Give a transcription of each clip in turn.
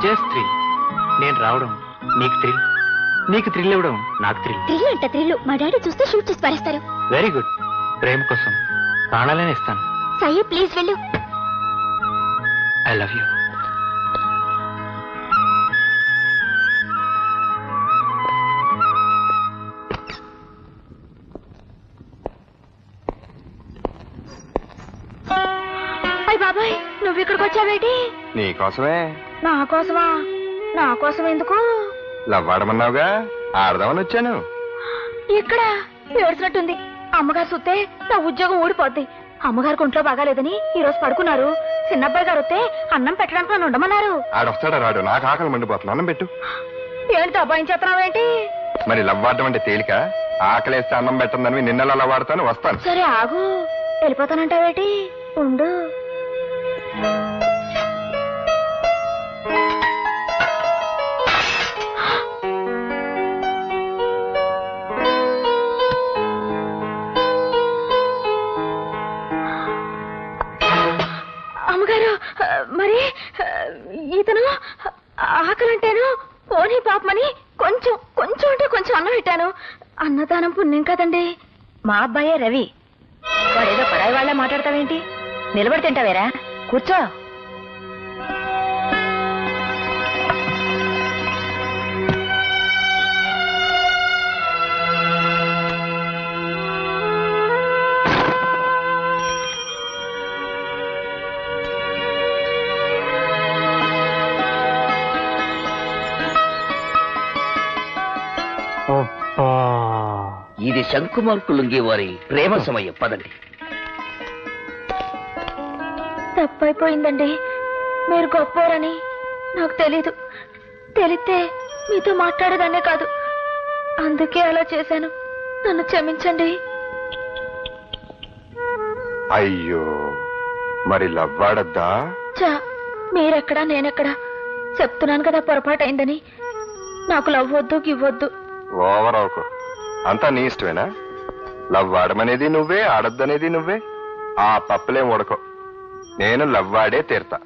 Just thrill. నేను రావడం నీకు థ్రిల్, నీకు థ్రిల్ ఇవ్వడం నాకు థ్రిల్. థ్రిల్ అంట థ్రిల్. మా డాడీ చూస్తే షూట్ చేసి పారేస్తారు. Very good. ప్రేమ కోసం ప్రాణాలనే ఇస్తాను. సయ్య ప్లీజ్ వెళ్ళు. I love you. అయ్య బాబాయ్, నువ్వు ఇక్కడికి వచ్చావేటి? నీకోసమే. నా కోసమా? నా కోసం ఎందుకు? లవ్వాడమన్నావుగా, ఆడదామని వచ్చాను. ఇక్కడ ఏడ్చినట్టుంది. అమ్మగారు చూస్తే నా ఉద్యోగం ఊడిపోద్ది. అమ్మగారికి ఒంట్లో బాగాలేదని ఈ రోజు పడుకున్నారు. చిన్నబ్బాయి గారు వస్తే అన్నం పెట్టడానికి నన్ను ఉండమన్నారు. ఆడొస్తాడా రాడు? నాకు ఆకలి మండిపోతుంది, అన్నం పెట్టు. ఏంటి అబ్బాయి చేస్తున్నావేంటి? మరి లవ్వాడడం అంటే తేలిక? ఆకలేస్తే అన్నం పెట్టందని నిన్నలా లవ్వాడతాను, వస్తాను. సరే ఆగు. వెళ్ళిపోతానంటావేటి? ఉండు. అమ్మగారు, మరి ఇతను ఆకలంటేను పోనీ పాపమని కొంచెం కొంచెం అంటే కొంచెం అన్నం పెట్టాను. అన్నదానం పుణ్యం కదండి. మా అబ్బాయే రవి. వాడేదో పరాయి వాళ్ళ మాట్లాడతావేంటి? నిలబడి తింటావేరా? కూర్చో. ఇది శంకుమార్కులుంగి వారి ప్రేమ సమయం. పదండి. తప్పైపోయిందండి. మీరు గొప్పోరని నాకు తెలీదు. తెలిస్తే మీతో మాట్లాడేదాన్నే కాదు. అందుకే అలా చేశాను. నన్ను క్షమించండి. అయ్యో, మరి లవ్వాడద్దా? చా, మీరెక్కడా నేనెక్కడా? చెప్తున్నాను కదా పొరపాటైందని. నాకు లవ్వొద్దు గివ్వొద్దు. ఓవర్ అవకు. అంతా నీ ఇష్టమేనా? లవ్వాడమనేది నువ్వే, ఆడద్దనేది నువ్వే. ఆ పప్పులేం ఉడకో. నేను లవ్వాడే తీరుతా.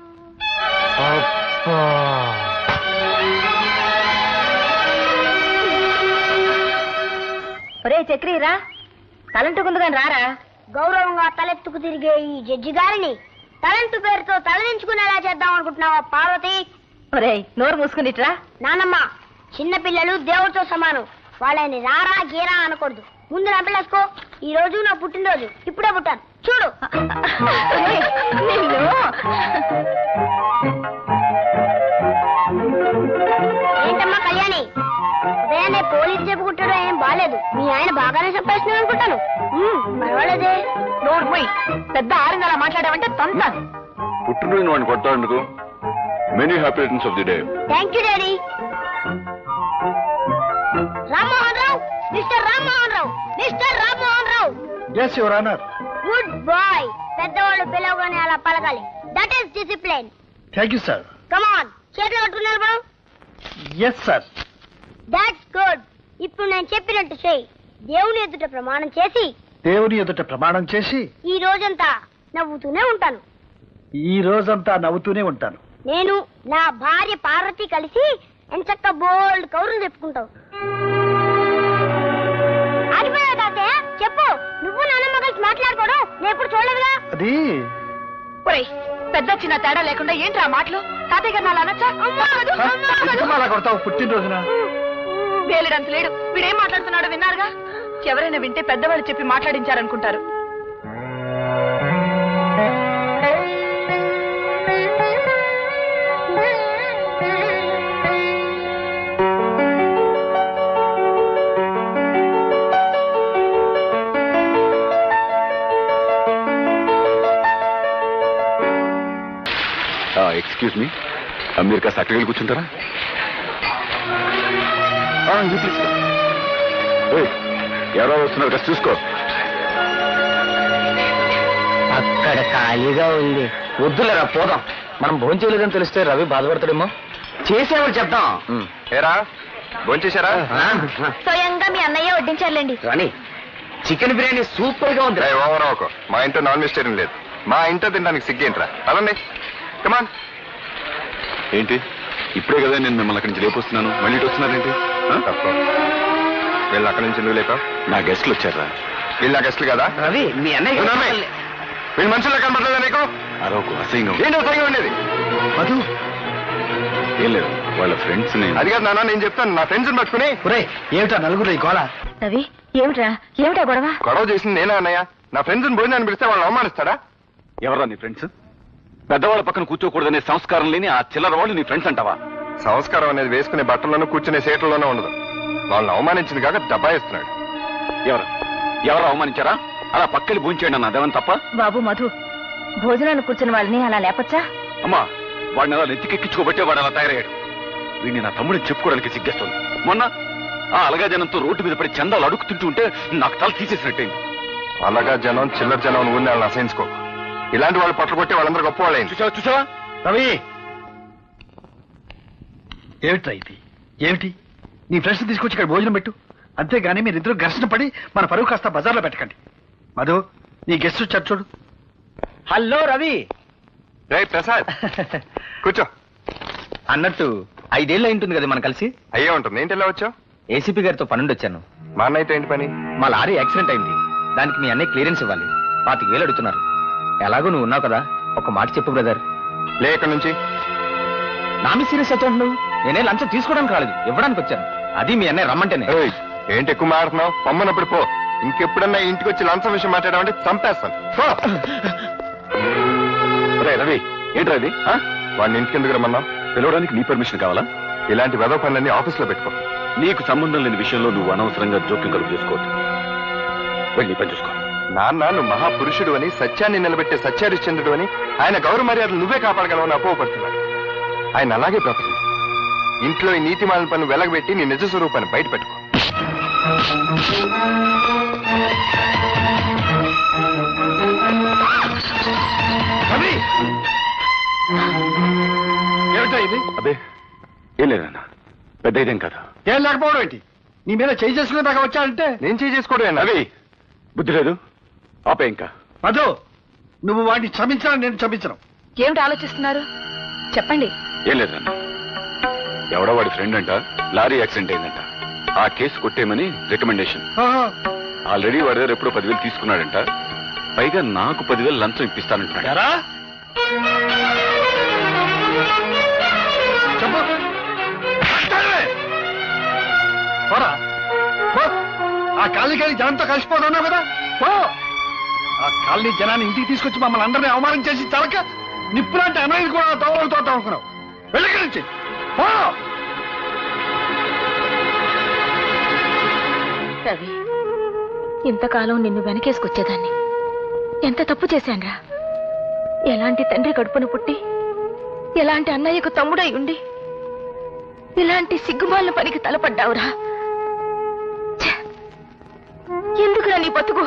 ఒరే చక్రీరా, తలంటుకుంది కానీ రారా. గౌరవంగా తలెత్తుకు తిరిగే ఈ జడ్జి గారిని తలంటు పేరుతో తలదించుకునేలా చేద్దాం అనుకుంటున్నావా పార్వతి? ఒరే నోరు మూసుకునిట్రా. నానమ్మ, చిన్నపిల్లలు దేవుడితో సమానం. వాళ్ళని రారా గీరా అనకూడదు. ముందు నా పిల్లసుకో. ఈ రోజు నా పుట్టినరోజు. ఇప్పుడే పుట్టాను చూడు. ఏంటమ్మా కళ్యాణి, ఉదయాన్నే పోలీసు చెప్పుకుంటాడో ఏం బాలేదు. మీ ఆయన బాగానే చెప్పేస్తున్నాడు అనుకుంటాను. పర్వాలేదే. నోరు పోయి పెద్ద ఆరిందలా మాట్లాడావంటే తొంతాను. పుట్టినరోజు వాడిని కొట్టాడుకు. Many happy returns of the day. Thank you daddy. Rammohan Rao, mister Rammohan Rao, mister Rammohan Rao. yes your honor. Good boy. పెద్దవాళ్ళు పిలవగానే అలా పలకాలి. That is discipline. thank you sir. Come on, చేతులు కట్టుకున్నారు బాబు. yes sir. That's good. ఇప్పుడు నేను చెప్పినట్టు చెయ్యి. దేవుని ఎదుట ప్రమాణం చేసి, దేవుని ఎదుట ప్రమాణం చేసి ఈ రోజంతా నవ్వుతూనే ఉంటాను. ఈ రోజంతా నవ్వుతూనే ఉంటాను. నేను నా భార్య పార్వతి కలిసి ఎంచక్క బోల్డ్ కౌరులు చెప్పుకుంటావు. ఆగిపోయావు తాతయ్య, చెప్పు. నువ్వు నాన్నమ్మ కలిసి మాట్లాడుకోవడం నేను ఎప్పుడు చూడలేదుగా. అది పెద్ద చిన్న తేడా లేకుండా ఏంట్రా మాటలు? తాతయ్య గారు నాలా అనొచ్చా? అలా కొడతావు పుట్టినరోజున? వేలేడంత లేడు. వీడేం మాట్లాడుతున్నాడో విన్నారుగా. ఎవరైనా వింటే పెద్దవాళ్ళు చెప్పి మాట్లాడించారనుకుంటారు. ఎక్స్క్యూజ్ మీ, మీరు కాస్త అక్కడికి కూర్చుంటారా? ఎవరో వస్తున్నారు కాస్త చూసుకో. అక్కడ ఖాళీగా ఉంది. వద్దులేరా పోదాం. మనం భోజనం చేయలేదని తెలిస్తే రవి బాధపడతాడేమో. చేసేవాడు చెప్తాం. ఏరా భోంచేశారా? స్వయంగా మీ అన్నయ్య వడ్డించారులేండి. రాణి చికెన్ బిర్యానీ సూపర్ గా ఉంది. ఓవర్ ఒక మా ఇంట్లో నాన్ వెజిటేరియన్ లేదు. మా ఇంట్లో తినడానికి సిగ్గేంట్రా? అలానే కమాన్. ఏంటి ఇప్పుడే కదా నేను మిమ్మల్ని అక్కడి నుంచి లేపొస్తున్నాను, మళ్ళీ ఇటు వస్తున్నారేంటి? తప్ప వీళ్ళు అక్కడి నుంచి ఎందుకు లేక? నా గెస్ట్లు వచ్చారా? వీళ్ళు నా గెస్ట్లు కదా? రవి మీ అన్నయ్య వీళ్ళు మనుషుల్లో కనబడలేదా నీకు? అరవకు, అసహ్యంగా ఉంది. ఏంటి అసహ్యంగా ఉండేది? మధు, ఏం లేదు, వాళ్ళ ఫ్రెండ్స్ అది కాదు నాన్న, నేను చెప్తాను. నా ఫ్రెండ్స్ పట్టుకుని ఒరే ఏమిటా నలుగురు ఈ గోళ? రవి ఏమిటా గొడవ? గొడవ చేసింది నేనా అన్నయ్య? నా ఫ్రెండ్స్ భోజనాన్ని పిలిస్తే వాళ్ళని అవమానిస్తాడా? ఎవరా నీ ఫ్రెండ్స్? పెద్దవాళ్ళ పక్కన కూర్చోకూడదనే సంస్కారం లేని ఆ చిల్లర వాళ్ళు నీ ఫ్రెండ్స్ అంటావా? సంస్కారం అనేది వేసుకునే బట్టల్లోనూ కూర్చునే సీట్లలోనూ ఉండదు. వాళ్ళని అవమానించింది కాక దబాయిస్తున్నాడు. ఎవరు అవమానించారా? అలా పక్కకి భూంచేయండి అన్న, అదేమని తప్ప? బాబు మధు, భోజనాన్ని కూర్చున్న వాళ్ళని అలా లేపచ్చా? అమ్మా, వాడిని అలా నెత్తికెక్కించుకోబట్టే వాడు అలా తయారయ్యాడు. వీడిని నా తమ్ముడిని చెప్పుకోవడానికి సిగ్గేస్తుంది. మొన్న ఆ అలగా జనంతో రోడ్డు మీద పడి చందాలు అడుగుతుంటూ ఉంటే నాకు తల తీసేసినట్టయింది. అలాగా జనం చిల్లర జనం నువ్వు వాళ్ళని అసహించుకో. ఇలాంటి వాళ్ళు పట్ల కొట్టి వాళ్ళందరూ గొప్ప వాళ్ళైంది. చూసావా? రవి ఏమిట్రా ఇది? ఏమిటి? నీ ఫ్రెండ్స్ తీసుకొచ్చి ఇక్కడ భోజనం పెట్టు, అంతేగాని మీరిద్దరు ఘర్షణ పడి మన పరువు కాస్త బజార్లో పెట్టకండి. మధు, నీ గెస్ట్ వచ్చారు చూడు. హలో రవి. రే ప్రసాద్, కూర్చో. అన్నట్టు 5 ఏళ్ళు అయింటుంది కదా మనం కలిసి. అయ్యే ఉంటుంది. ఏంటి ఎలా వచ్చావు? ఏసీపీ గారితో పనుండి వచ్చాను. మా అన్నయ్యతో ఏంటి పని? మా లారీ యాక్సిడెంట్ అయింది, దానికి మీ అన్నయ్య క్లియరెన్స్ ఇవ్వాలి. 25,000 అడుగుతున్నారు. ఎలాగో నువ్వు ఉన్నావు కదా, ఒక మాట చెప్పు బ్రదర్. లే ఇక్కడి నుంచి. నా మీ సీరియస్ వచ్చాడు నువ్వు. నేనే లంచం తీసుకోవడానికి రాలేదు, ఇవ్వడానికి వచ్చాను. అది మీ అన్నయ్య రమ్మంటేనే. ఏయ్, ఏంటి ఎక్కువ మాడుతున్నావు? పొమ్మనప్పుడు పో. ఇంకెప్పుడన్నా ఇంటికి వచ్చి లంచం విషయం మాట్లాడామంటే చంపేస్తాను. పో. రవి ఏంట్రా ఇది? వాడిని ఇంటికి ఎందుకు రమ్మన్నావు? పిలవడానికి నీ పర్మిషన్ కావాలా? ఇలాంటి వెధవ పనులన్నీ ఆఫీస్లో పెట్టుకో. నీకు సంబంధం లేని విషయంలో నువ్వు అనవసరంగా జోక్యం కలుగు చేసుకోవద్దు. వెళ్ళి పని చూసుకో. నాన్న, నువ్వు మహాపురుషుడు అని, సత్యాన్ని నిలబెట్టే సత్యహరిశ్చంద్రుడు అని, ఆయన గౌరవ మర్యాదలు నువ్వే కాపాడగలవని అపోహపడుతున్నాడు. ఆయన అలాగే బ్రతుకు. ఇంట్లో ఈ నీతిమాలిన పని వెలగబెట్టి నీ నిజ స్వరూపాన్ని బయట పెట్టుకో. రవి, ఏమిటా ఇది? అదే ఏం లేదన్నా, పెద్ద ఇదేం కదా. ఏం లేకపోవడం ఏంటి? నీ మీద చేయి చేసుకునే దాకా వచ్చాడంటే నేను చేసుకోవడం రవి, బుద్ధి లేదు, ఆపే ఇంకా. మధు, నువ్వు వాడిని క్షమించాలని నేను క్షమించను. ఏమిటి ఆలోచిస్తున్నారు? చెప్పండి. ఏం లేదన్నా, ఎవడో వాడి ఫ్రెండ్ అంట లారీ యాక్సిడెంట్ అయిందంట. ఆ కేసు కొట్టేయమని రికమెండేషన్. ఆల్రెడీ వాడి దగ్గర ఎప్పుడో 10,000 తీసుకున్నాడంట. పైగా నాకు 10,000 లంచం ఇప్పిస్తానంటున్నాడు. ఎరా? చెప్పు. పోరా, పో. ఆ కాలనీ జనంతో కలిసిపోతున్నావు కదా, పో. ఆ కాలనీ జనాన్ని ఇంటికి తీసుకొచ్చి మమ్మల్ని అందరినీ అవమానం చేసి చాలక నిప్పులాంటి అన్నయ్యని కూడా తోట అనుకున్నావు. వెళ్ళి నుంచి పో. రవి, ఇంతకాలం నిన్ను వెనకేసుకొచ్చేదాన్ని. ఎంత తప్పు చేశాన్రా. ఎలాంటి తండ్రి కడుపును పుట్టి, ఎలాంటి అన్నయ్యకు తమ్ముడై ఉండి, ఇలాంటి సిగ్గుమాలిన పనికి తలపడ్డావురా. ఛ! ఎందుకురా నీ బతుకు?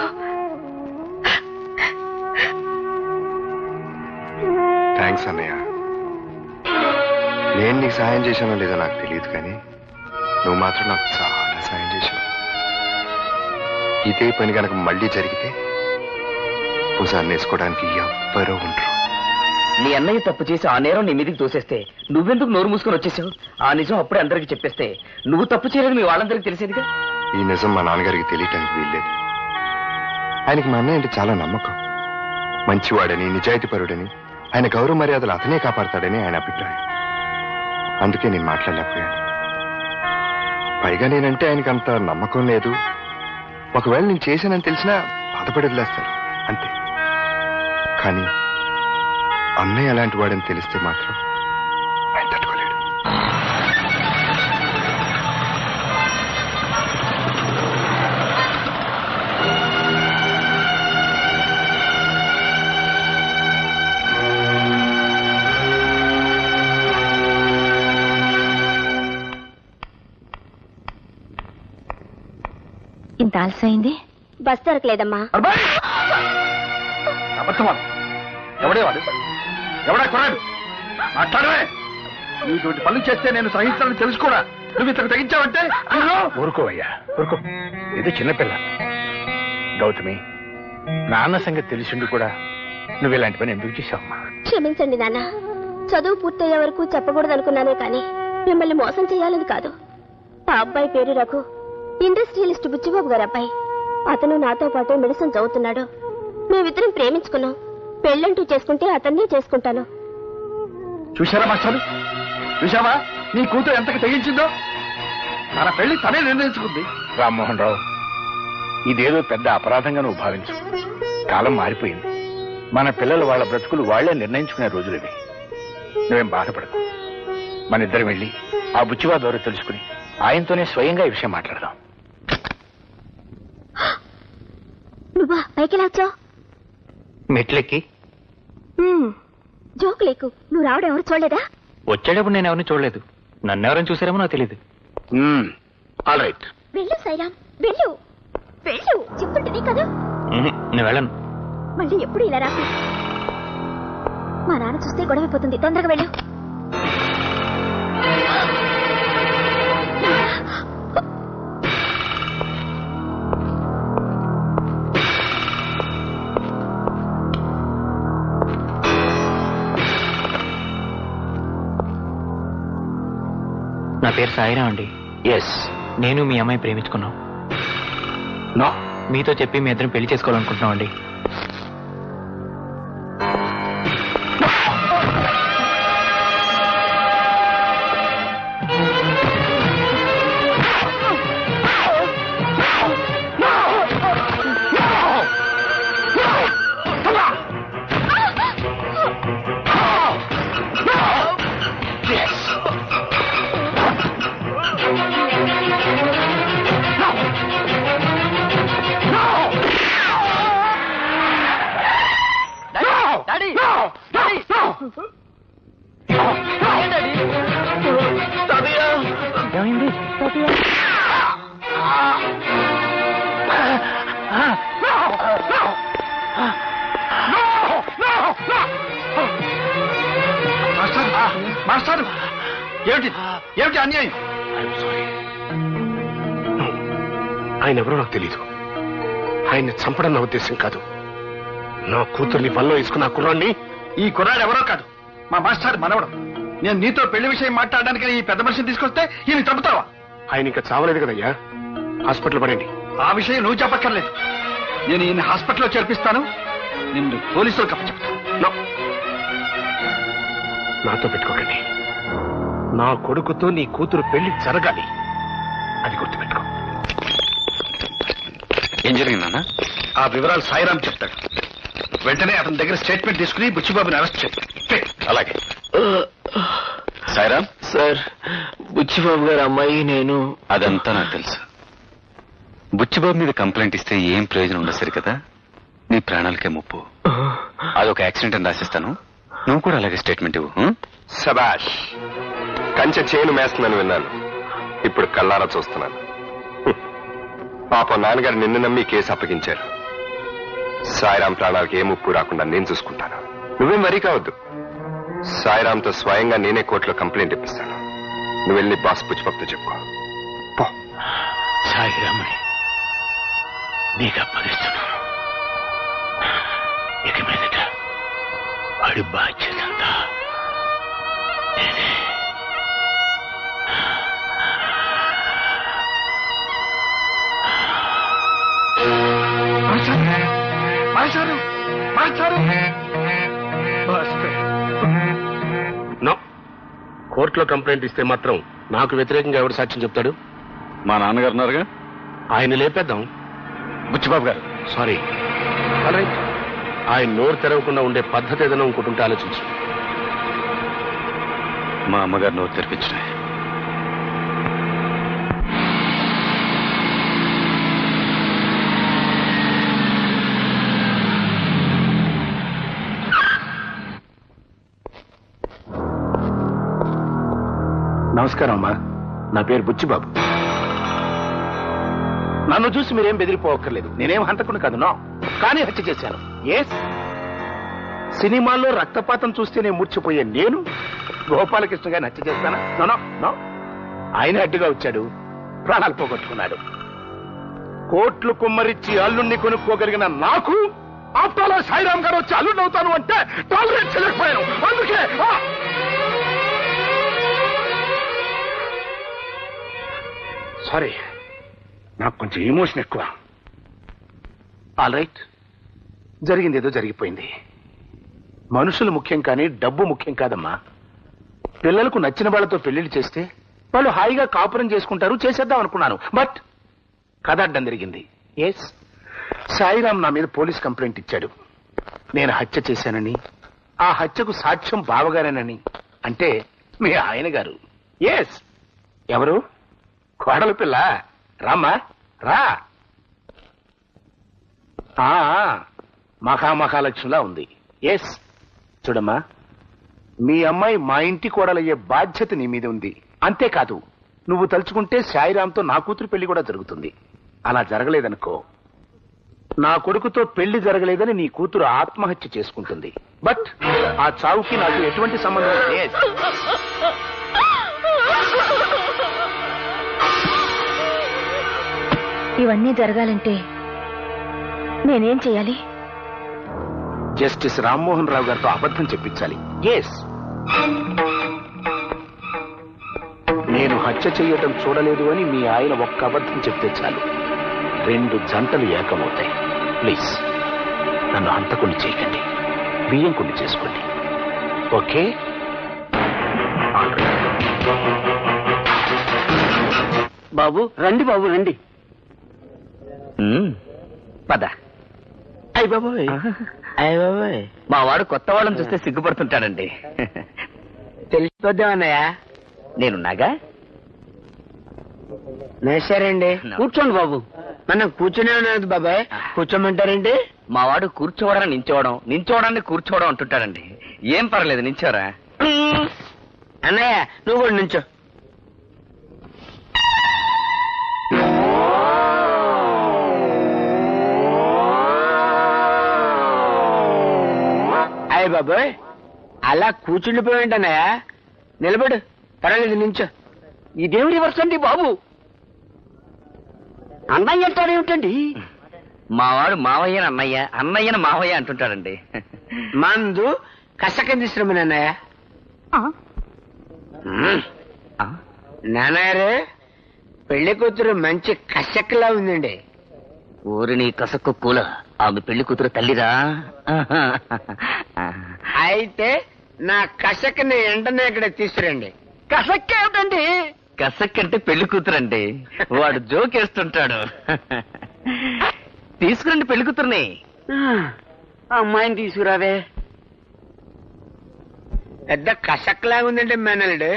థ్యాంక్స్ అన్నయ్య. నేను నీకు సాయం చేశానో లేదో నాకు తెలియదు, కానీ నువ్వు మాత్రం నాకు చాలా సాయం చేశావు. ఇదే పని కనుక మళ్ళీ జరిగితే భుజాన్ని వేసుకోవడానికి ఎవ్వరూ ఉండరు. నీ అన్నయ్య తప్పు చేసి ఆ నేరం నీ మీదకి తోసేస్తే నువ్వెందుకు నోరు మూసుకొని వచ్చేసావు? ఆ నిజం అప్పుడే అందరికి చెప్పేస్తే నువ్వు తప్పు చేయలేదు మీ వాళ్ళందరికీ తెలిసేదిగా. ఈ నిజం మా నాన్నగారికి తెలియటానికి వీల్లేదు. ఆయనకి మా అన్నయ్య అంటే చాలా నమ్మకం. మంచివాడని, నిజాయితీపరుడని, ఆయన గౌరవ మర్యాదలు అతనే కాపాడతాడని ఆయన అభిప్రాయం. అందుకే నేను మాట్లాడలేకపోయాను. పైగా నేనంటే ఆయనకి అంత నమ్మకం లేదు. ఒకవేళ నేను చేశానని తెలిసినా బాధపడి వదిలేస్తారు అంతే. కానీ అన్నయ్య అలాంటి వాడని తెలిస్తే మాత్రం ఆయన తట్టుకోలేడు. ఇంత ఆలస్యమైంది. బస్ దొరకలేదమ్మా. అబద్ధమా? ఎవడే వాడు? ఎవడా కొరాడు? మాట్లాడవే. ఇటువంటి పనులు చేస్తే నేను సహించాలని తెలుసుకోరా. నువ్వు ఇంతకు తెగించావంటే ఊరుకోవయ్యా ఊరుకో. ఇది చిన్నపిల్ల. గౌతమి, నాన్న సంగతి తెలిసిండు కూడా నువ్వు ఇలాంటి పని ఎందుకు చేశావమ్మా? క్షమించండి నాన్న. చదువు పూర్తయ్యే వరకు చెప్పకూడదు అనుకున్నానే కానీ మిమ్మల్ని మోసం చేయాలని కాదు. ఆ అబ్బాయి పేరు రఘు, ఇండస్ట్రియలిస్ట్ బుచ్చిబాబు గారు అబ్బాయి. అతను నాతో పాటు మెడిసిన్ చదువుతున్నాడు. మేమిద్దరం ప్రేమించుకున్నాం. పెళ్ళంటూ చేసుకుంటే అతన్నే చేసుకుంటాను. చూశారా మాస్టారు, చూశావా నీ కూతురు ఎంతకు తెగించిందో? తన పెళ్లి తనే నిర్ణయించుకుంది. రామ్మోహన్ రావు, ఇదేదో పెద్ద అపరాధంగా నువ్వు భావించు. కాలం మారిపోయింది. మన పిల్లలు వాళ్ళ బ్రతుకులు వాళ్లే నిర్ణయించుకునే రోజులు ఇవి. నువ్వేం బాధపడకు. మన ఇద్దరం వెళ్ళి ఆ బుచ్చివా ద్వారా తెలుసుకుని ఆయనతోనే స్వయంగా ఈ విషయం మాట్లాడదాం. నువ్వా పైకి లాచావు? మెట్లెక్కి జోకు లేకు. నువ్వు రావడం ఎవరు చూడలేదా? వచ్చేటప్పుడు నేను ఎవరిని చూడలేదు. నన్నెవరైనా చూసారేమో నాకు తెలియదు. All right. వెళ్ళు సైరామ్, వెళ్ళు వెళ్ళు. చెప్తుంటేనే కదా. నేను వెళ్ళను. మళ్ళీ ఎప్పుడు ఇలా రాకు. మా నాన్న చూస్తే గొడవైపోతుంది. తొందరగా వెళ్ళు. నా పేరు సాయిరాం అండి. ఎస్. నేను మీ అమ్మాయి ప్రేమించుకున్నాం. నో. మీతో చెప్పి మీ ఇద్దరం పెళ్లి చేసుకోవాలనుకుంటున్నాం అండి. ఏమైంది? మాస్టారు, ఏమిటి ఏమిటి అన్యాయం? ఆయన ఎవరో నాకు తెలీదు. ఆయన్ని చంపడం నా ఉద్దేశం కాదు. నా కూతుర్ని పనిలో వేసుకున్న కుర్రాన్ని. ఈ కుర్రాడు ఎవరో కాదు, మా మాస్టర్ మనవడం. నేను నీతో పెళ్లి విషయం మాట్లాడడానికి ఈ పెద్ద మనిషిని తీసుకొస్తే ఈయన చంపుతావా? ఆయన ఇంకా చావలేదు కదయ్యా. హాస్పిటల్ పడండి. ఆ విషయం నువ్వు చెప్పక్కర్లేదు. నేను ఈయన హాస్పిటల్లో చేర్పిస్తాను. నిన్ను పోలీసులకు అప్పచెప్తాను. నాతో పెట్టుకోకండి. నా కొడుకుతో నీ కూతురు పెళ్లి జరగాలి. అది గుర్తుపెట్టుకో. ఏం జరిగిందన్నా? ఆ వివరాలు సాయిరాం చెప్తాడు. వెంటనే అతని దగ్గర స్టేట్మెంట్ తీసుకుని బుచ్చిబాబుని అరెస్ట్ చేయి. అలాగే. సాయిరాం సార్, బుచ్చిబాబు గారు అమ్మాయి నేను. అదంతా నాకు తెలుసు. బుచ్చిబాబు మీద కంప్లైంట్ ఇస్తే ఏం ప్రయోజనం ఉండదు సరి కదా. నీ ప్రాణాలకే ముప్పు. అదొక యాక్సిడెంట్ అని రాసిస్తాను. నువ్వు కూడా అలాగే స్టేట్మెంట్ ఇవ్వు. సబాష్. కంచె చేను మేస్తుందని విన్నాను. ఇప్పుడు కళ్ళారా చూస్తున్నాను. పాపం నాన్నగారు నిన్ను నమ్మి కేసు అప్పగించారు. సాయిరాం ప్రాణాలకు ఏ ముప్పు రాకుండా నేను చూసుకుంటాను. నువ్వేం వరీ కావద్దు. సాయిరాంతో స్వయంగా నేనే కోర్టులో కంప్లైంట్ ఇప్పిస్తాను. నువ్వు వెళ్ళి బాస్ బుచ్చిబాబుతో చెప్పుకో. పో. సాయిరామని నీకు అప్పగిస్తున్నాను. ఇక మీదట వాడి బాధ్యత అంతా నేనే. మాస్టారు, మాస్టారు. నో. కోర్టులో కంప్లైంట్ ఇస్తే మాత్రం నాకు వ్యతిరేకంగా ఎవరు సాక్ష్యం చెప్తాడు? మా నాన్నగారు ఉన్నారుగా. ఆయన లేపేద్దాం. బుచ్చిబాబు గారు. సారీ. రైట్. ఆయన నోరు తెరవకుండా ఉండే పద్ధతి ఏదైనా ఇంకోటి ఉంటే ఆలోచించు. మా అమ్మగారు నోరు తెరిపించిన. నమస్కారం అమ్మా. నా పేరు బుచ్చిబాబు. నన్ను చూసి మీరేం బెదిరిపోవక్కర్లేదు. నేనేం హంతకుని కాదు. నో. కానీ హత్య చేశాను. ఎస్. సినిమాల్లో రక్తపాతం చూస్తేనే మూర్చిపోయే నేను గోపాలకృష్ణ గారిని హత్య చేస్తానా? నో నో, ఆయన అడ్డుగా వచ్చాడు, ప్రాణాలు పోగొట్టుకున్నాడు. కోట్లు కుమ్మరిచ్చి అల్లుణ్ణి కొనుక్కోగలిగిన నాకు ఆఫ్టర్ సాయిరామ్ గారు వచ్చి అల్లుడు అవుతాను అంటే టాలరేట్ చేయలేకపోయాను. అందుకే సారీ, నాకు కొంచెం ఎమోషన్ ఎక్కువ. ఆల్ రైట్, జరిగింది ఏదో జరిగిపోయింది. మనుషులు ముఖ్యం కానీ డబ్బు ముఖ్యం కాదమ్మా. పిల్లలకు నచ్చిన వాళ్ళతో పెళ్లిళ్ళు చేస్తే వాళ్ళు హాయిగా కాపురం చేసుకుంటారు, చేసేద్దాం అనుకున్నాను. బట్ కథ అడ్డం జరిగింది. ఎస్, సాయిరామ్ నా మీద పోలీస్ కంప్లైంట్ ఇచ్చాడు. నేను హత్య చేశానని, ఆ హత్యకు సాక్ష్యం బావగారేనని. అంటే మీ ఆయన గారు. ఎస్, ఎవరు? కోడలు పిల్ల. రామ్మా రా. మహామహాలక్ష్మిలా ఉంది. ఎస్, చూడమ్మా, మీ అమ్మాయి మా ఇంటి కోడలయ్యే బాధ్యత నీ మీద ఉంది. అంతేకాదు, నువ్వు తలుచుకుంటే సాయిరామ్తో నా కూతురు పెళ్లి కూడా జరుగుతుంది. అలా జరగలేదనుకో, నా కొడుకుతో పెళ్లి జరగలేదని నీ కూతురు ఆత్మహత్య చేసుకుంటుంది. బట్ ఆ చావుకి నాకు ఎటువంటి సంబంధం లేదు. ఇవన్నీ జరగాలంటే నేనేం చేయాలి? జస్టిస్ రామ్మోహన్ రావు గారితో అబద్ధం చెప్పించాలి. ఎస్, నేను హత్య చేయటం చూడలేదు అని మీ ఆయన ఒక్క అబద్ధం చెప్తే చాలు, 2 జంటలు ఏకమవుతాయి. ప్లీజ్ నన్ను హంతకుని చేయకండి, బియ్యం కుండి చేసుకోండి. ఓకే? బాబు రండి, బాబు రండి. పద. అయ్య బాబోయ్, అయ్య బాబోయ్, మా వాడు కొత్త వాళ్ళని చూస్తే సిగ్గుపడుతుంటాడండి. తెలిసిపోద్దామన్నయ్య. నేనున్నాగా. నేసారండి, కూర్చోండి బాబు. మనం కూర్చునే ఉన్నది బాబాయ్, కూర్చోమంటారండి? మా వాడు కూర్చోవడం నించోవడం, నించోవడాన్ని కూర్చోవడం అంటుంటాడండి. ఏం పర్లేదు, నించోరా. అన్నయ్య నువ్వు కూడా నుంచో. అయ్య బాబాయ్, అలా కూర్చుండిపోయింటన్నయ్య. నిలబడు, పర్వాలేదు, నించో. ఇదేం రివర్స్ అండి బాబు? అన్నయ్య అంటారేమిటండి? మా వాడు మావయ్యని అన్నయ్య, అన్నయ్యని మావయ్య అంటుంటాడండి. మందు కసక తీసుకురమని అన్నయ్య. నాన్నగారు, పెళ్లి కూతురు మంచి కసక్లా ఉందండి. ఊరి నీ కసక్కు కూల, ఆమె పెళ్లి కూతురు తల్లిరా. అయితే నా కసక్ని వెంటనే ఇక్కడ తీసుకురండి. కసక్ ఏమిటండి? కసక్ అంటే పెళ్లి కూతురండి. వాడు జోకేస్తుంటాడు. తీసుకురండి పెళ్లి కూతుర్ని. అమ్మాయిని తీసుకురావే. పెద్ద కసక్లాగా ఉందండి మేనల్లుడు.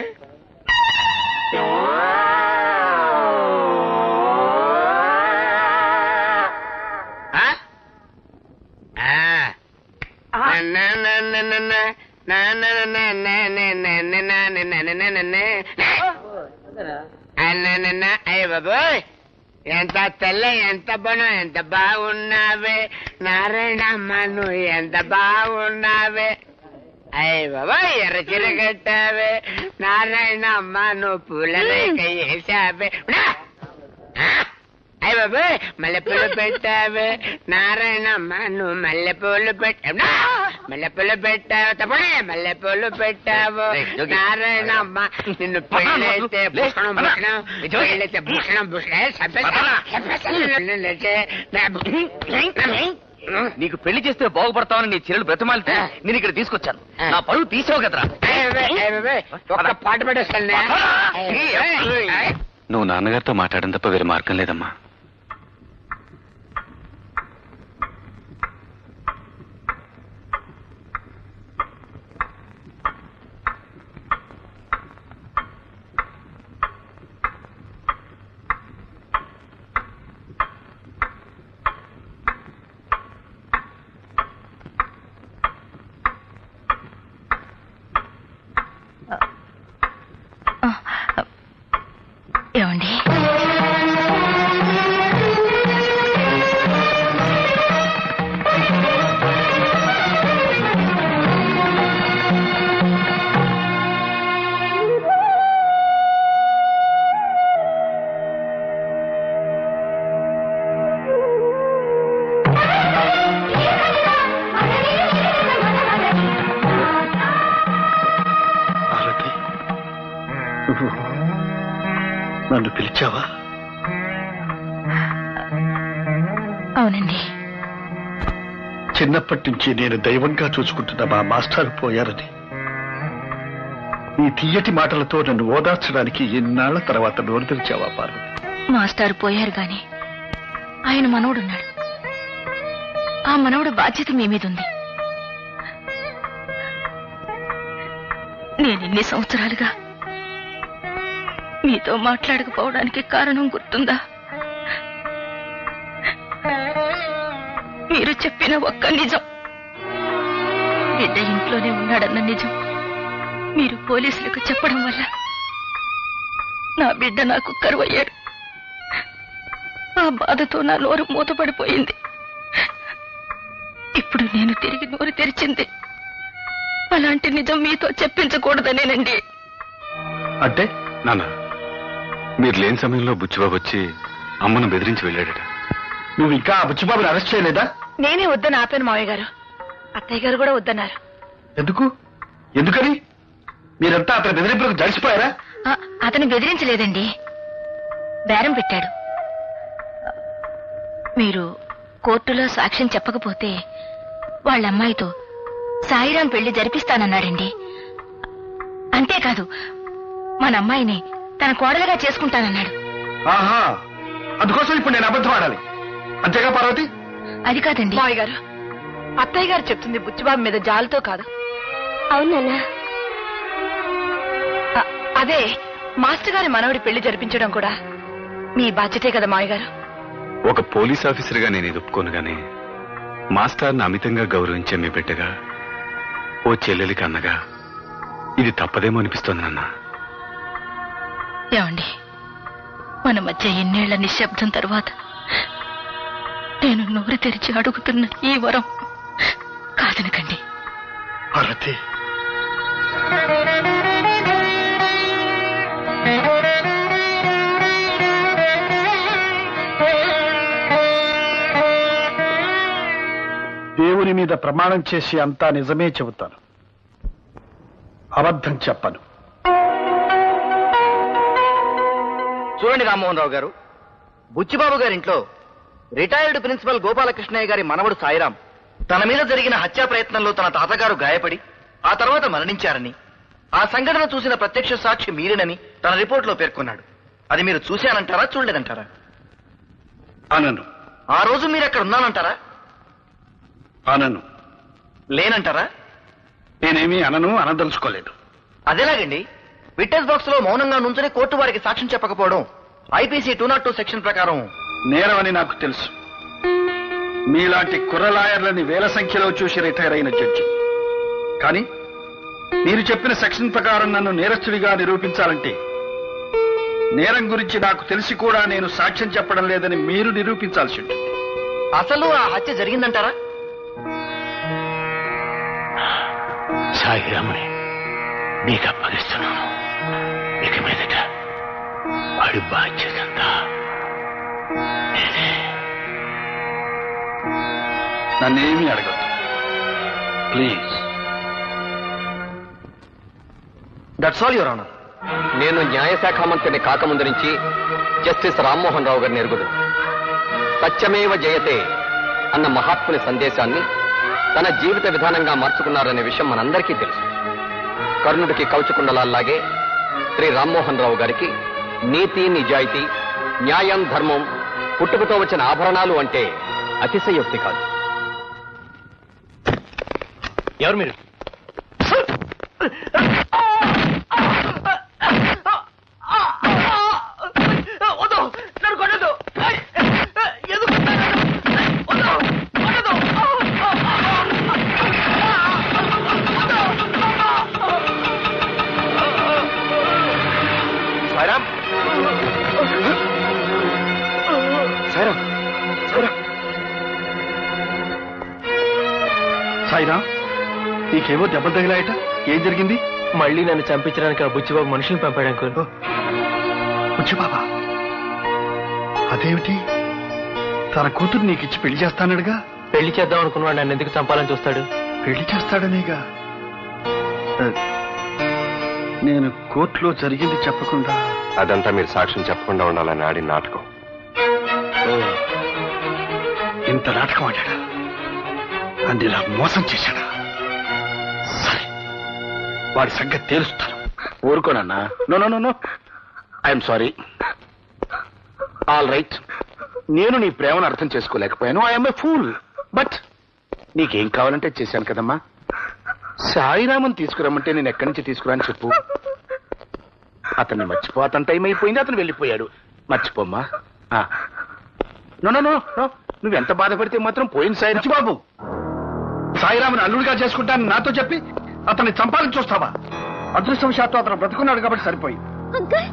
అయ్య బాబోయ్, ఎంత తెల్ల, ఎంత బనం, ఎంత బాగున్నావే నారాయణమ్మ, నువ్వు ఎంత బాగున్నావే. అయ్య బాబోయ్, ఎర్ర చీర కట్టావే నారాయణమ్మ, నువ్వు పూలరేఖ వేసావే. అయ్య బాబోయ్, మల్లెపూలు పెట్టావే నారాయణమ్మ, నువ్వు మల్లెపూలు పెట్టావు. మల్లెపూలు పెట్టావు, తప్పనే మల్లెపూలు పెట్టావు నారాయణమ్మ. నిన్ను పెళ్ళైతే భూషణం భూషణం, పెళ్ళైతే భూషణం నీకు పెళ్లి చేస్తే బాగుపడతావని నీ చెల్లెలు బ్రతమాలితే నేను ఇక్కడ తీసుకొచ్చాను. నా పరువు తీసావు కదరా. ఒక పాట పెట్టేస్తాను. నువ్వు నాన్నగారితో మాట్లాడడం తప్ప వేరే మార్గం లేదమ్మా. ఏమండి, నన్ను పిలిచావా? అవునండి. చిన్నప్పటి నుంచి నేను దైవంగా చూసుకుంటున్న మా మాస్టర్ పోయారని నీ తీయటి మాటలతో నన్ను ఓదార్చడానికి ఎన్నాళ్ల తర్వాత నోరు తెరిచావా పార్వతి? మాస్టారు పోయారు గాని ఆయన మనవడున్నాడు. ఆ మనవడు బాధ్యత మీ మీద ఉంది. నేనిన్ని సంవత్సరాలుగా మీతో మాట్లాడకపోవడానికి కారణం గుర్తుందా? మీరు చెప్పిన ఒక్క నిజం, బిడ్డ ఇంట్లోనే ఉన్నాడన్న నిజం మీరు పోలీసులకు చెప్పడం వల్ల నా బిడ్డ నాకు కరువయ్యాడు. ఆ బాధతో నా నోరు మూతపడిపోయింది. ఇప్పుడు నేను తిరిగి నోరు తెరిచింది అలాంటి నిజం మీతో చెప్పించకూడదనేనండి. అంటే నాన్న, మీరు లేని సమయంలో బుచ్చిబాబు వచ్చి అమ్మను బెదిరించి వెళ్ళాడట. నువ్వు ఇంకా ఆ బుచ్చిబాబుని అరెస్ట్ చేయలేదా? నేనే వద్దని ఆపాను మావయ్య గారు. అత్తయ్య గారు కూడా వద్దన్నారు. ఎందుకని? మీరంతా అతని బెదిరింపులకు జడిసిపోయారా? అతను బెదిరించలేదండి, బేరం పెట్టాడు. మీరు కోర్టులో సాక్ష్యం చెప్పకపోతే వాళ్ళ అమ్మాయితో సాయిరాం పెళ్లి జరిపిస్తానన్నాడండి. అంతేకాదు మన అమ్మాయిని తన కోడలుగా చేసుకుంటానన్నాడు. ఆహా, అందుకోసం ఇప్పుడు నేను అబద్ధం ఆడాలి అంతేగా పార్వతి? అది కాదండి మావయ్య గారు, అత్తయ్య గారు చెప్తుంది బుచ్చిబాబు మీద జాలితో కాదు. అవునన్నా, అదే మాస్టర్ గారి మనవడి పెళ్లి జరిపించడం కూడా మీ బాధ్యతే కదా మావయ్య గారు. ఒక పోలీస్ ఆఫీసర్గా నేను ఇది ఒప్పుకోను గానీ మాస్టర్ని అమితంగా గౌరవించే మీ బిడ్డగా, ఓ చెల్లెలికి అన్నగా ఇది తప్పదేమో అనిపిస్తోంది నాన్న. ఏమండి, మన మధ్య ఎన్నేళ్ల నిశ్శబ్దం తర్వాత నేను నోరు తెరిచి అడుగుతున్న ఈ వరం కాదనకండి. పార్వతి, దేవుని మీద ప్రమాణం చేసి అంతా నిజమే చెబుతాను, అబద్ధం చెప్పను. చూడండి రామ్మోహన్ రావు గారు, బుచ్చిబాబు గారింట్లో రిటైర్డ్ ప్రిన్సిపల్ గోపాలకృష్ణయ్య గారి మనవడు సాయిరాం తన మీద జరిగిన హత్యా ప్రయత్నంలో తన తాతగారు గాయపడి ఆ తర్వాత మరణించారని, ఆ సంఘటన చూసిన ప్రత్యక్ష సాక్షి మీరేనని తన రిపోర్ట్లో పేర్కొన్నాడు. అది మీరు చూశానంటారా, చూడలేదంటారా? అనను. ఆ రోజు మీరు అక్కడ ఉన్నానంటారా? అనను. లేనంటారా? నేనేమీ అనదలుచుకోలేదు. అదేలాగండి, విట్నెస్ బాక్స్ లో మౌనంగా నుంచుని కోర్టు వారికి సాక్ష్యం చెప్పకపోవడం ఐపీసీ 202 సెక్షన్ ప్రకారం నేరమని నాకు తెలుసు. మీలాంటి కుర్రలాయర్లని వేల సంఖ్యలో చూసి రిటైర్ అయిన జడ్జి. కానీ మీరు చెప్పిన సెక్షన్ ప్రకారం నన్ను నేరస్తుడిగా నిరూపించాలంటే నేరం గురించి నాకు తెలిసి కూడా నేను సాక్ష్యం చెప్పడం లేదని మీరు నిరూపించాల్సి ఉంటుంది. అసలు ఆ హత్య జరిగిందంటారా? సాయిరాముని నీకు అప్పగిస్తున్నాను. ఇక మీదట వాడి బాధ్యత అంతా నేనే. నన్నేమీ అడగద్దు please. That's all your honour. నేను న్యాయశాఖ మంత్రిని కాకముందు నుంచి జస్టిస్ రామ్మోహన్ రావు గారిని ఎరుగుదు. సత్యమేవ జయతే అన్న మహాత్ముని సందేశాన్ని తన జీవిత విధానంగా మార్చుకున్నారనే విషయం మనందరికీ తెలుసు. కర్ణుడికి కవచకుండలాల్లాగే శ్రీ రామ్మోహన్ రావు గారికి నీతి, నిజాయితీ, న్యాయం, ధర్మం పుట్టుకతో వచ్చిన ఆభరణాలు అంటే అతిశయోక్తి కాదు. ఎవరు మీరు? సాయిరాం, నీకేమో దెబ్బలు తగిలాయట, ఏం జరిగింది? మళ్ళీ నన్ను చంపించడానికి ఆ బుచ్చిబాబు మనుషుల్ని పంపాడు అంకుల్. బుచ్చిబాబా? అదేమిటి, తన కూతురు నీకిచ్చి పెళ్లి చేస్తానడుగా? పెళ్లి చేద్దాం అనుకున్నాడు, నన్ను ఎందుకు చంపాలని చూస్తాడు? పెళ్లి చేస్తాడనేగా. నేను కోర్టులో జరిగింది చెప్పకుండా అదంతా మీరు సాక్ష్యం చెప్పకుండా ఉండాలని ఆడిన నాటకం. ఇంత నాటకం ఆడాడా? అందులో మోసం చేశాడా? సరే, వాడి సంగతి తేలుస్తాను. ఊరుకోనన్నా. No no no no, I'm sorry. All right, నేను నీ ప్రేమను అర్థం చేసుకోలేకపోయాను. I'm a fool. బట్ నీకేం కావాలంటే చేశాను కదమ్మా. సాయిరామన్ తీసుకురమ్మంటే నేను ఎక్కడి నుంచి తీసుకురాని చెప్పు. అతన్ని మర్చిపో. అతని టైం అయిపోయింది, అతను వెళ్ళిపోయాడు. మర్చిపోమ్మా. నో నో నో నో, నువ్వెంత బాధపడితే మాత్రం పోయింది సాయి బాబు. సాయిరాముని అల్లుడిగా చేసుకుంటానని నాతో చెప్పి అతన్ని చంపాలని చూస్తావా? అదృష్టవశాత్తు అతను బ్రతుకున్నాడు కాబట్టి సరిపోయింది. అంకుల్,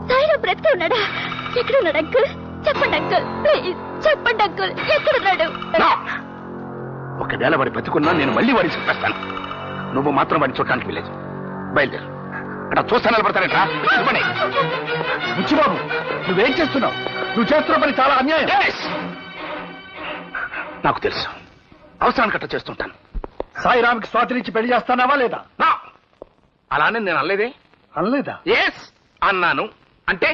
సాయిరామ్ బ్రతికే ఉన్నాడా? ఎక్కడ ఉన్నాడు అంకుల్? చెప్పండి అంకుల్, ప్లీజ్ చెప్పండి అంకుల్, ఎక్కడున్నాడు? ఒకవేళ వాడి బతుకున్నా నేను మళ్ళీ వాడిని చెప్పేస్తాను. నువ్వు మాత్రం వాడిని చూడటానికి వెళ్ళేది. బయలుదేరు. అక్కడ చూస్తా నిలబడతానట. బుచ్చిబాబు, నువ్వేం చేస్తున్నావు? నువ్వు చేస్తున్న పని చాలా అన్యాయం. నాకు తెలుసు, అవసరానికి అట్ట చేస్తుంటాను. సాయిరామ్కి స్వాతినిచ్చి పెళ్లి చేస్తానావా లేదా? అలానే నేను అనలేదే. అనలేదా? ఎస్ అన్నాను. అంటే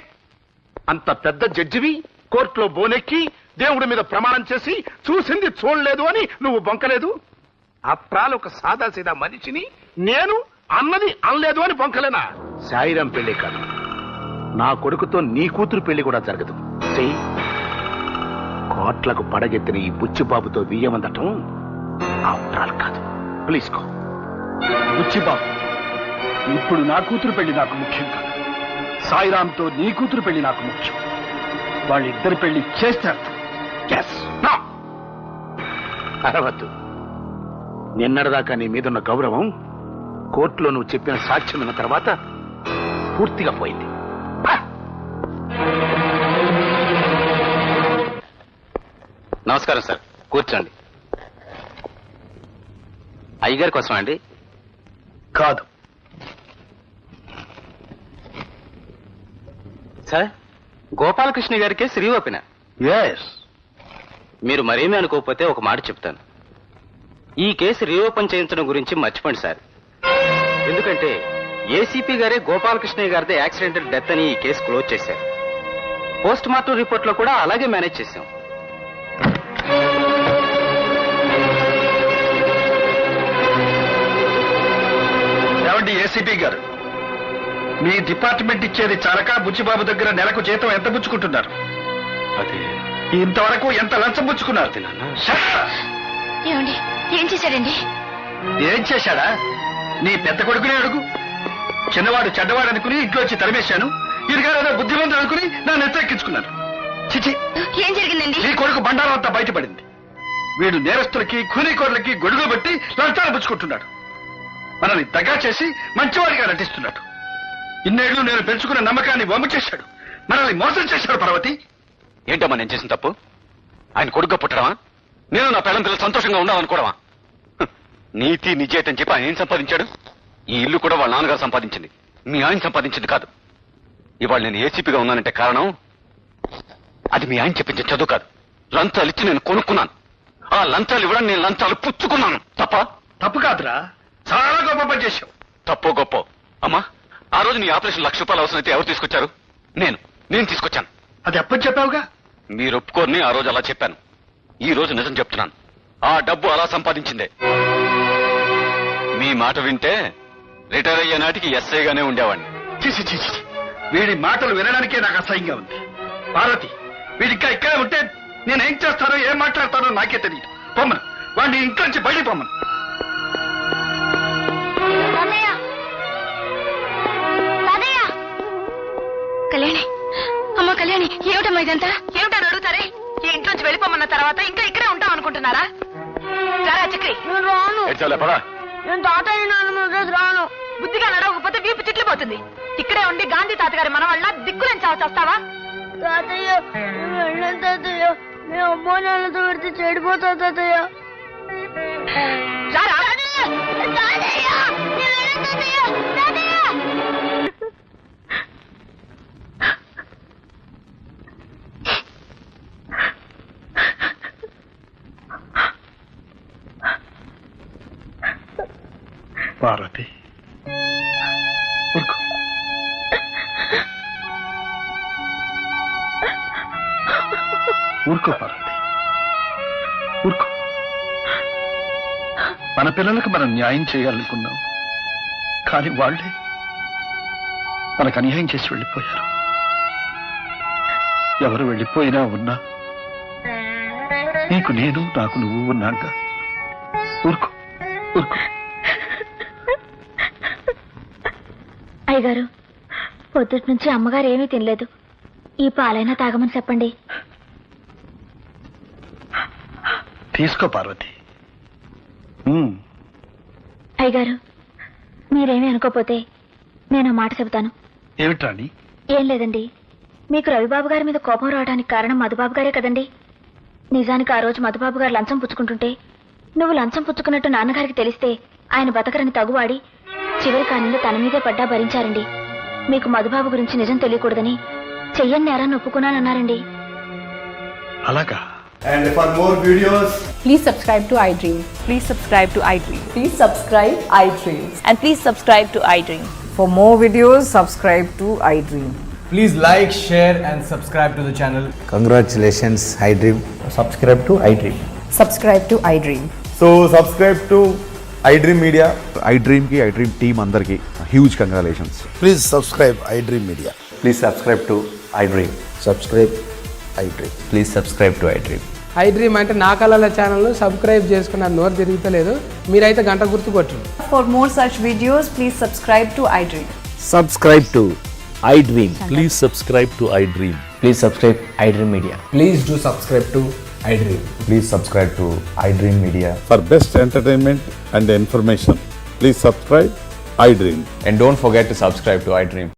అంత పెద్ద జడ్జివి కోర్టులో బోనెక్కి దేవుడి మీద ప్రమాణం చేసి చూసింది చూడలేదు అని నువ్వు బొంకలేదు. అప్రాలు ఒక సాదాసీదా మనిషిని నేను అన్నది అనలేదు అని బొంకలేనా? సాయిరాం పెళ్లి కాదు, నా కొడుకుతో నీ కూతురు పెళ్లి కూడా జరగదు. కోట్లకు పడగెత్తిన ఈ బుచ్చిబాబుతో బియ్యమందటం అప్రాలు కాదు. ప్లీజ్ కో. బుచ్చిబాబు, ఇప్పుడు నా కూతురు పెళ్లి నాకు ముఖ్యం కాదు. సాయిరాంతో నీ కూతురు పెళ్లి నాకు ముఖ్యం. వాళ్ళిద్దరి పెళ్లి చేస్తారు. అరవద్దు. నిన్నటిదాకా నీ మీదున్న గౌరవం కోర్టులో నువ్వు చెప్పిన సాక్ష్యం విన్న తర్వాత పూర్తిగా పోయింది. నమస్కారం సార్, కూర్చోండి. అయ్యగారి కోసం అండి? కాదు సార్, గోపాలకృష్ణ గారికే శ్రీ ఓపెన. ఎస్. మీరు మరేమీ అనుకోకపోతే ఒక మాట చెప్తాను. ఈ కేసు రీఓపెన్ చేయించడం గురించి మర్చిపోండి సార్. ఎందుకంటే ఏసీపీ గారే గోపాలకృష్ణయ్య గారిదే యాక్సిడెంటల్ డెత్ అని ఈ కేసు క్లోజ్ చేశారు. పోస్ట్ మార్టం రిపోర్ట్ లో కూడా అలాగే మేనేజ్ చేశాం. ఏమండి ఏసీపీ గారు, మీ డిపార్ట్మెంట్ ఇచ్చేది చాలక బుచ్చిబాబు దగ్గర నెలకు జీతం ఎంత పుచ్చుకుంటున్నారు? అదే ఇంతవరకు ఎంత లంచం పుచ్చుకున్నారు? ఏమండి, ఏం చేశాడండి? ఏం చేశాడా? నీ పెద్ద కొడుకునే అడుగు. చిన్నవాడు చెడ్డవాడు అనుకుని ఇంట్లోంచి తరిమేశాను. ఇరుగారేదో బుద్ధిమంతుడు అనుకుని నా నెత్తెక్కించుకున్నాను. చిచి, ఏం జరిగిందండి? నీ కొడుకు బండారం అంతా బయటపడింది. వీడు నేరస్తులకి కూలీకోర్లకి గొడుగు పెట్టి లంచాలు పుచ్చుకుంటున్నాడు. మనల్ని దగ్గర చేసి మంచివాడిగా నటిస్తున్నాడు. ఇన్నేళ్లు నేను పెంచుకున్న నమ్మకాన్ని వమ్ము చేశాడు. మనల్ని మోసం చేశాడు. పార్వతి, ఏంటమ్మా నేను చేసిన తప్పు? ఆయన కొడుగ్గా పుట్టడమా? నేను నా పిల్లల పిల్లలు సంతోషంగా ఉండాలనుకోవడమా? నీతి నిజాయితీ అని చెప్పి ఆయన ఏం సంపాదించాడు? ఈ ఇల్లు కూడా వాళ్ళ నాన్నగారు సంపాదించింది, మీ ఆయన సంపాదించింది కాదు. ఇవాళ నేను ఏసీపీగా ఉన్నానంటే కారణం అది మీ ఆయన చెప్పించే చదువు కాదు. లంచాలు ఇచ్చి నేను కొనుక్కున్నాను. ఆ లంచాలు ఇవ్వడం నేను లంచాలు పుచ్చుకున్నాను. తప్ప? తప్పు కాదురా, చాలా గొప్ప పని చేశావు. తప్పో గొప్ప అమ్మా, ఆ రోజు నీ ఆపరేషన్ ₹1,00,000 అవసరమైతే ఎవరు తీసుకొచ్చారు? నేను తీసుకొచ్చాను. అది ఎప్పుడు చెప్పావుగా? మీరు ఒప్పుకోరని ఆ రోజు అలా చెప్పాను. ఈ రోజు నిజం చెప్తున్నాను. ఆ డబ్బు అలా సంపాదించిందే. మీ మాట వింటే రిటైర్ అయ్యే నాటికి ఎస్ఐగానే ఉండేవాడిని. చిసి చిసి, వీడి మాటలు వినడానికే నాకు అసహ్యంగా ఉంది. పార్వతి, వీడికా ఇక్కడే ఉంటే నేనేం చేస్తానో ఏం మాట్లాడతానో నాకే తెలియదు. పొమ్మను, వాడిని ఇంట్లో నుంచి బయట పొమ్మను. కళ్యాణి, అమ్మ కళ్యాణి, ఏమిటమ్మా ఇదంతా? ఏమిటని అడుగుతారే? ఈ ఇంట్లోంచి వెళ్ళిపోమన్న తర్వాత ఇంకా ఇక్కడే ఉంటాం అనుకుంటున్నారా? రారా చక్రి. నేను తాతయ్య నాన్న రాను. బుద్ధిగా నడవకపోతే వీపు చిట్లు పోతుంది. ఇక్కడే ఉండి గాంధీ తాతగారి మనవళ్ళ దిక్కులని చావచ్చేస్తావా? తాతయ్య, వెళ్ళను తాతయ్య. నేను అమ్మో నాన్నతో పెడితే చెడిపోతా తాతయ్య. రారా. పార్వతి, ఊరుకో పార్వతి, ఊరుకో. మన పిల్లలకు మనం న్యాయం చేయాలనుకున్నాం, కానీ వాళ్ళే మనకు అన్యాయం చేసి వెళ్ళిపోయారు. ఎవరు వెళ్ళిపోయినా ఉన్నా నీకు నేను, నాకు నువ్వు ఉన్నాగా. ఊరుకో, ఊరుకో. అయ్యగారు, పొద్దుటి నుంచి అమ్మగారు ఏమీ తినలేదు. ఈ పాలైనా తాగమని చెప్పండి. తీసుకో పార్వతి. అయ్యగారు, మీరేమీ అనుకోపోతే నేను మాట చెబుతాను. ఏమిట్రాని? ఏం లేదండి, మీకు రవిబాబు గారి మీద కోపం రావడానికి కారణం మధుబాబు గారే కదండి. నిజానికి ఆ రోజు మధుబాబు గారు లంచం పుచ్చుకుంటుంటే నువ్వు లంచం పుచ్చుకున్నట్టు నాన్నగారికి తెలిస్తే ఆయన బతకరని తగువాడి చివరి కాలంలో తన మీదే పడ్డా భరించారండి. మీకు మధుబాబు గురించి నిజం తెలియకూడదని చెయ్యని నేరాన్ని ఒప్పుకున్నానన్నారండి. అలాగా? And for more videos, please subscribe to iDream. Please subscribe to iDream. Please subscribe iDream. And please subscribe to iDream. For more videos, subscribe to iDream. please like, share and subscribe to the channel. Congratulations, iDream. Subscribe to iDream. Subscribe to iDream. So subscribe to iDream Media. iDream ki iDream team andarki huge congratulations. Please subscribe iDream Media. Please subscribe to iDream. Subscribe iDream. Please subscribe to iDream. iDream అంటే నా కళల channel subscribe చేసుకున్న నోరు తిరుగుతలేదు. మీరైతే గంట గుర్తు కొట్టండి. For more such videos, please subscribe to iDream. Subscribe to iDream. Please subscribe to iDream. Please subscribe iDream Media. Please do subscribe to iDream. Please subscribe to iDream Media. For best entertainment and information, please subscribe iDream. And don't forget to subscribe to iDream.